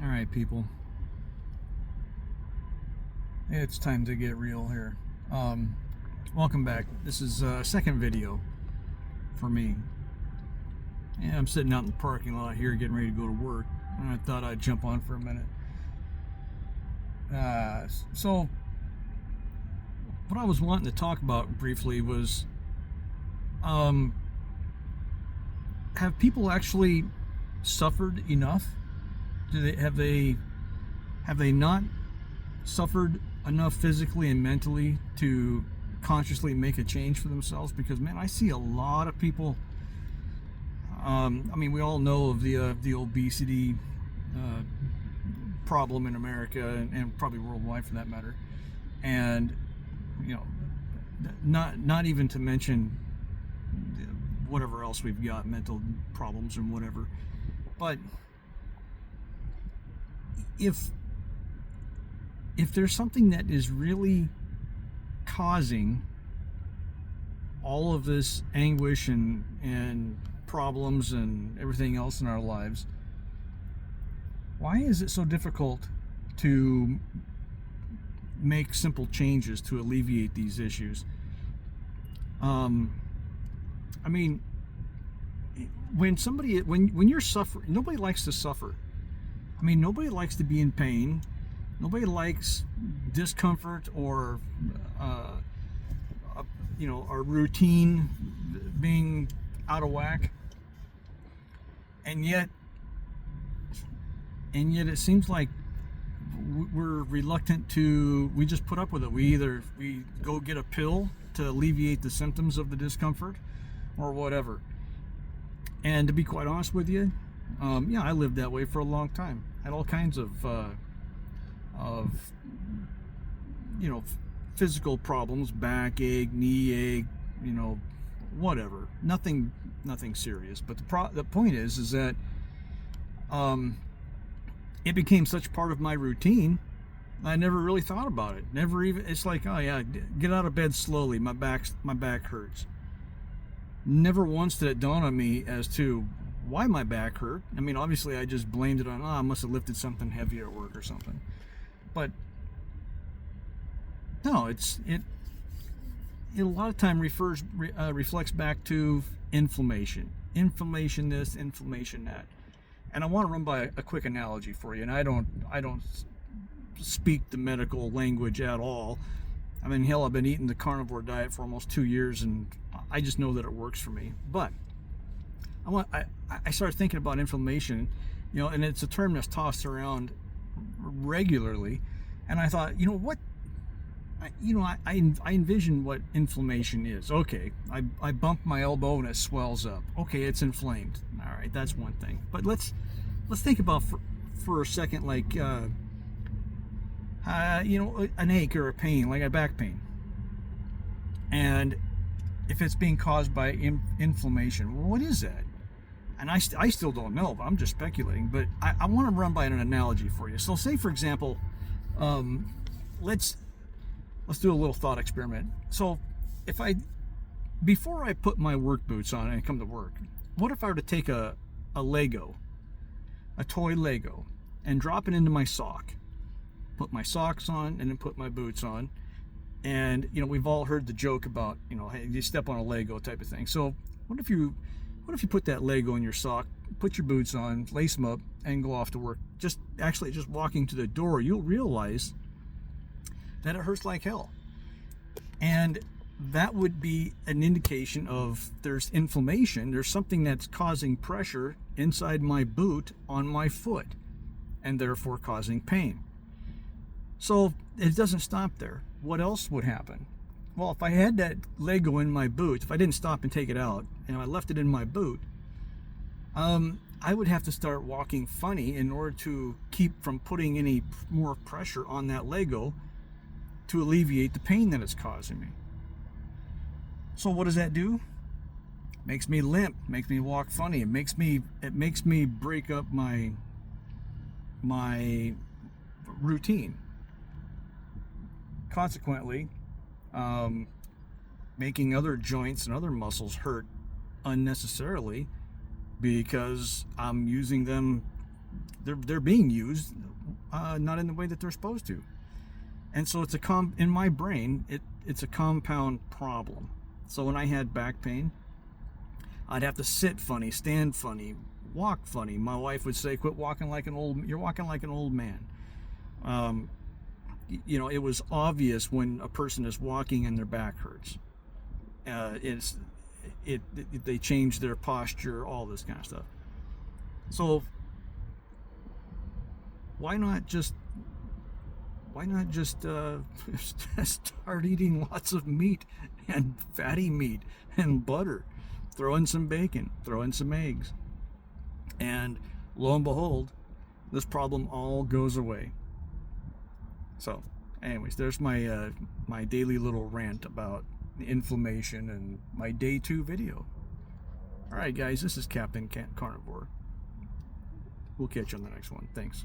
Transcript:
All right, people. It's time to get real here. Welcome back. This is a second video for me. Yeah, I'm sitting out in the parking lot here getting ready to go to work, and I thought I'd jump on for a minute. So, what I was wanting to talk about briefly was, have people actually suffered enough? Have they not suffered enough physically and mentally to consciously make a change for themselves? Because man, I see a lot of people. We all know of the obesity problem in America and probably worldwide for that matter, and not even to mention whatever else we've got, mental problems and whatever. But if there's something that is really causing all of this anguish and problems and everything else in our lives, why is it so difficult to make simple changes to alleviate these issues? When you're suffering, nobody likes to suffer. Nobody likes to be in pain. Nobody likes discomfort or our routine being out of whack. And yet it seems like we're reluctant to. We just put up with it. We go get a pill to alleviate the symptoms of the discomfort or whatever. And to be quite honest with you, I lived that way for a long time. Had all kinds of physical problems, backache, knee ache, whatever. Nothing serious. But the point is that it became such part of my routine, I never really thought about it. Never even. It's like, oh yeah, get out of bed slowly. My back hurts. Never once did it dawn on me as to why my back hurt. Obviously I just blamed it on, I must have lifted something heavy at work or something. But no, it a lot of time reflects back to inflammation. Inflammation this, inflammation that. And I want to run by a quick analogy for you. And I don't speak the medical language at all. Hell, I've been eating the carnivore diet for almost 2 years, and I just know that it works for me. But I started thinking about inflammation, and it's a term that's tossed around regularly. And I thought, I envision what inflammation is. Okay, I bump my elbow and it swells up. Okay, it's inflamed. All right, that's one thing. But let's think about for a second, like an ache or a pain, like a back pain. And if it's being caused by inflammation, what is that? And I still don't know, but I'm just speculating. But I want to run by an analogy for you. So say, for example, let's do a little thought experiment. So before I put my work boots on and come to work, what if I were to take a Lego, a toy Lego, and drop it into my sock, put my socks on, and then put my boots on? And we've all heard the joke about hey, you step on a Lego type of thing. So what if you put that Lego in your sock, put your boots on, lace them up, and go off to work? Just walking to the door, you'll realize that it hurts like hell. And that would be an indication of there's inflammation. There's something that's causing pressure inside my boot on my foot, and therefore causing pain. So it doesn't stop there. What else would happen? Well, if I had that Lego in my boot, if I didn't stop and take it out, and I left it in my boot, I would have to start walking funny in order to keep from putting any more pressure on that Lego to alleviate the pain that it's causing me. So what does that do? Makes me limp, makes me walk funny. It makes me break up my routine. Consequently, making other joints and other muscles hurt unnecessarily because I'm using them they're being used, not in the way that they're supposed to. And so it's in my brain, it's a compound problem. So when I had back pain, I'd have to sit funny, stand funny, walk funny. My wife would say, "Quit walking like you're walking like an old man." It was obvious when a person is walking and their back hurts. They change their posture, all this kind of stuff. So why not just start eating lots of meat and fatty meat and butter, throw in some bacon, throw in some eggs, and lo and behold, this problem all goes away. So anyways, there's my my daily little rant about inflammation and my day 2 video. All right, guys, this is Captain Carnivore. We'll catch you on the next one. Thanks.